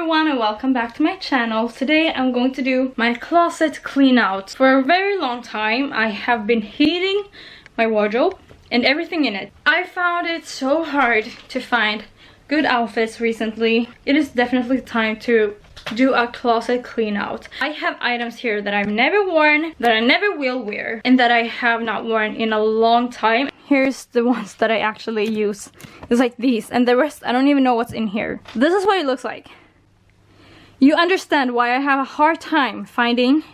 everyone and welcome back to my channel. Today I'm going to do my closet clean out. For a very long time I have been hating my wardrobe and everything in it. I found it so hard to find good outfits recently. It is definitely time to do a closet clean out. I have items here that I've never worn, that I never will wear, and that I have not worn in a long time. Here's the ones that I actually use. It's like these, and the rest I don't even know what's in here. This is what it looks like. You understand why I have a hard time finding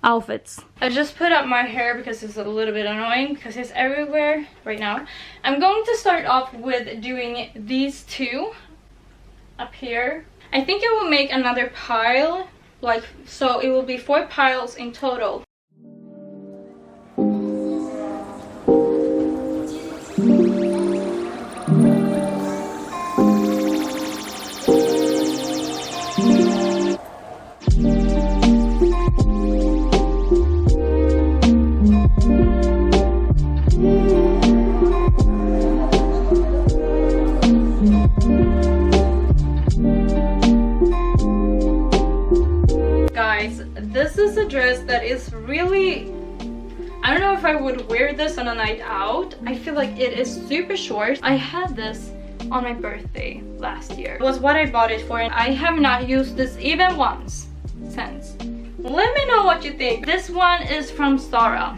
outfits. I just put up my hair because it's a little bit annoying because it's everywhere right now. I'm going to start off with doing these two up here. I think I will make another pile, like, so it will be 4 piles in total. This is a dress that is really, I don't know if I would wear this on a night out. I feel like it is super short. I had this on my birthday last year. It was what I bought it for, and I have not used this even once since. Let me know what you think. This one is from Zara.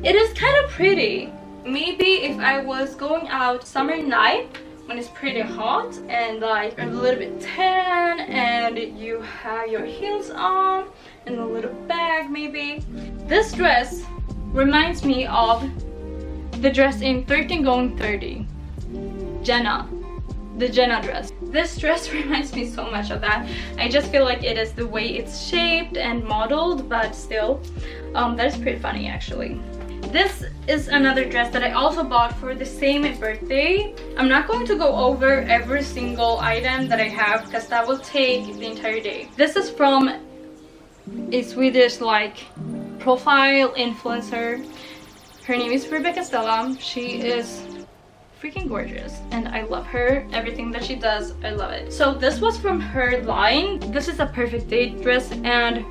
It is kind of pretty. Maybe if I was going out summer night when it's pretty hot and like a little bit tan and you have your heels on and a little bag maybe. This dress reminds me of the dress in 13 Going 30. Jenna. The Jenna dress. This dress reminds me so much of that. I just feel like it is the way it's shaped and modeled, but still, that is pretty funny actually. This is another dress that I also bought for the same birthday. I'm not going to go over every single item that I have because that will take the entire day. This is from a Swedish like profile influencer. Her name is Rebecca Stella. She is freaking gorgeous and I love her. Everything that she does, I love it. So this was from her line. This is a perfect date dress, and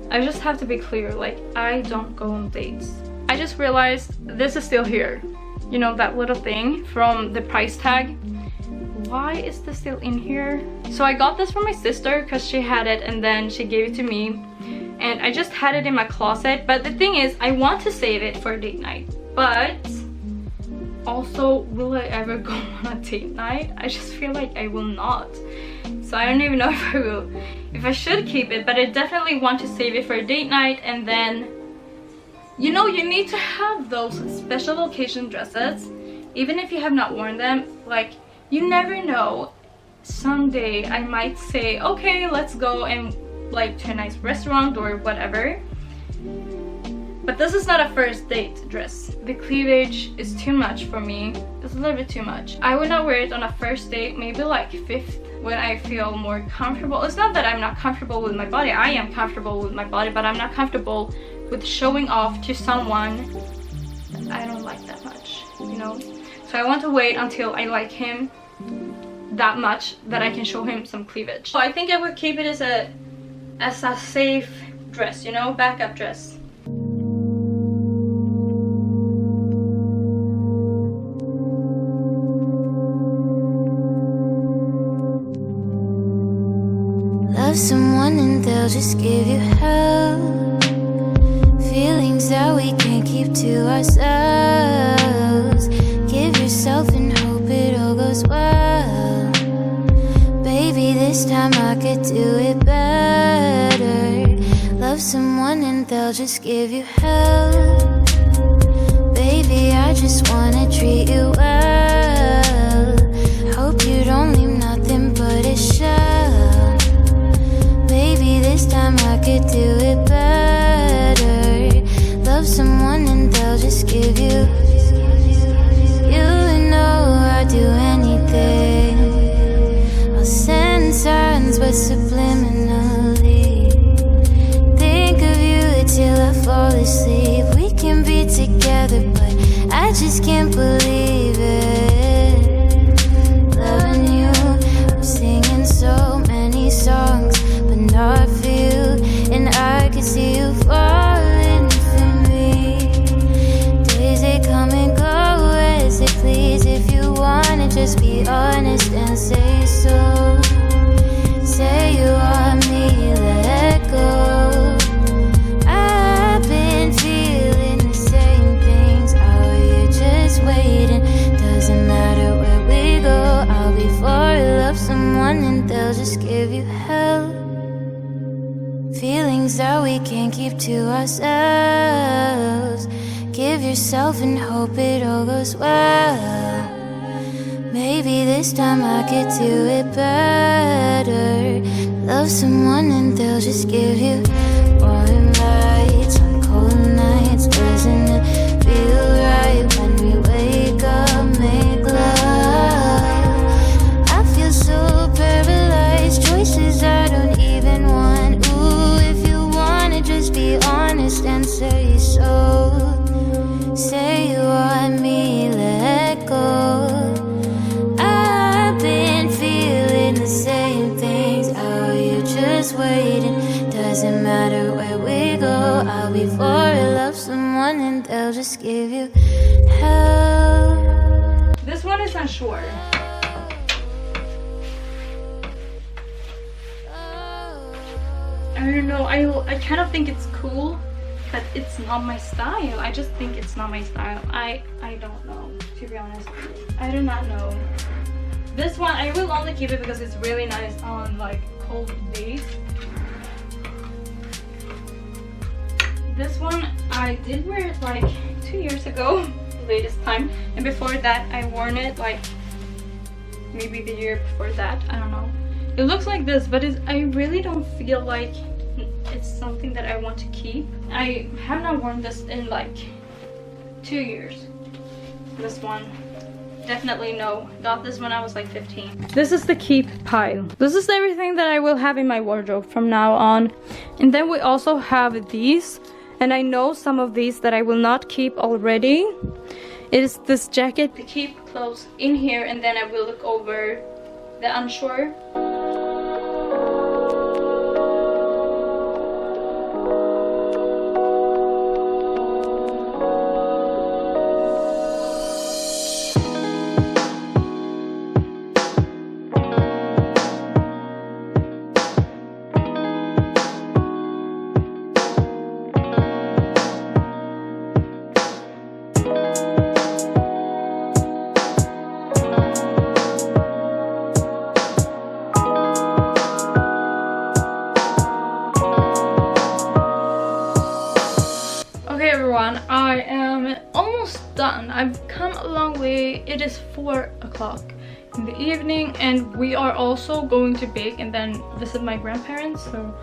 I just have to be clear, like, I don't go on dates. I just realized this is still here. You know, that little thing from the price tag. Why is this still in here? So I got this from my sister because she had it and then she gave it to me. And I just had it in my closet. But the thing is, I want to save it for date night. But also, will I ever go on a date night? I just feel like I will not. So I don't even know if I will. If I should keep it, but I definitely want to save it for a date night. And then, you know, you need to have those special occasion dresses, even if you have not worn them. Like, you never know. Someday I might say, okay, let's go and like to a nice restaurant or whatever. But this is not a first date dress. The cleavage is too much for me. It's a little bit too much. I would not wear it on a first date, maybe like 5th, when I feel more comfortable. It's not that I'm not comfortable with my body. I am comfortable with my body, but I'm not comfortable with showing off to someone that I don't like that much, you know? So I want to wait until I like him that much that I can show him some cleavage. So I think I would keep it as a safe dress, you know, backup dress. Love someone and they'll just give you hell. Feelings that we can't keep to ourselves. Give yourself and hope it all goes well. Baby, this time I could do it better. Love someone and they'll just give you hell. Baby, I just wanna treat you well. Hope you don't leave nothing but a shell. Baby, this time I could do it better. Love someone and they'll just give you. You know I'd do anything. I'll send signs but subliminally. Think of you till I fall asleep. We can be together but I just can't believe it. just be honest and say so. Say you want me, let go. I've been feeling the same things. Oh, you're just waiting. Doesn't matter where we go. I'll be for you, love someone and they'll just give you hell. Feelings that we can't keep to ourselves. Give yourself and hope it all goes well. Maybe this time I could do it better. Love someone and they'll just give you warm lights on cold nights. Doesn't it feel right when we wake up, make love? I feel so paralyzed, choices I don't even want. Ooh, if you wanna just be honest and say so. Say you want me, let go. I've been feeling the same things. Oh, you're just waiting. Doesn't matter where we go. I'll be for it, love someone and they'll just give you hell. This one is unsure. I don't know, I kind of think it's cool, but it's not my style. I just think it's not my style. I don't know, to be honest. I do not know. This one, I will only keep it because it's really nice on like cold days. This one, I did wear it like 2 years ago, the latest time. And before that, I worn it like maybe the year before that, I don't know. It looks like this, but I really don't feel like it's something that I want to keep. I have not worn this in like 2 years. This one, definitely no. Got this when I was like 15. This is the keep pile. This is everything that I will have in my wardrobe from now on. And then we also have these. And I know some of these that I will not keep already. It is this jacket to keep clothes in here, and then I will look over the unsure. I am almost done. I've come a long way. It is 4 o'clock in the evening and we are also going to bake and then visit my grandparents, so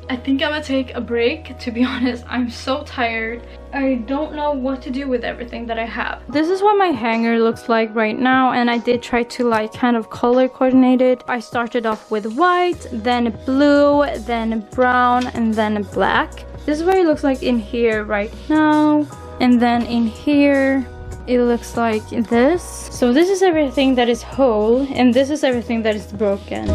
I think I'm gonna take a break. To be honest, I'm so tired. I don't know what to do with everything that I have. This is what my hanger looks like right now, and I did try to like kind of color coordinate it. I started off with white, then blue, then brown, and then black. This is what it looks like in here right now, and then in here it looks like this. So this is everything that is whole and this is everything that is broken.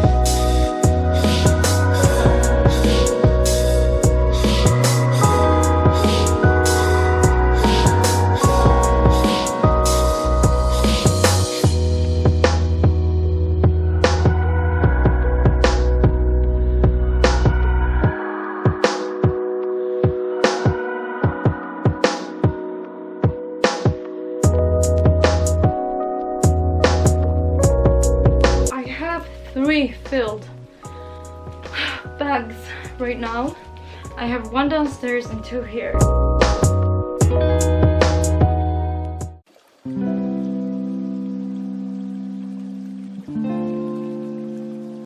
Filled bags right now. I have one downstairs and 2 here.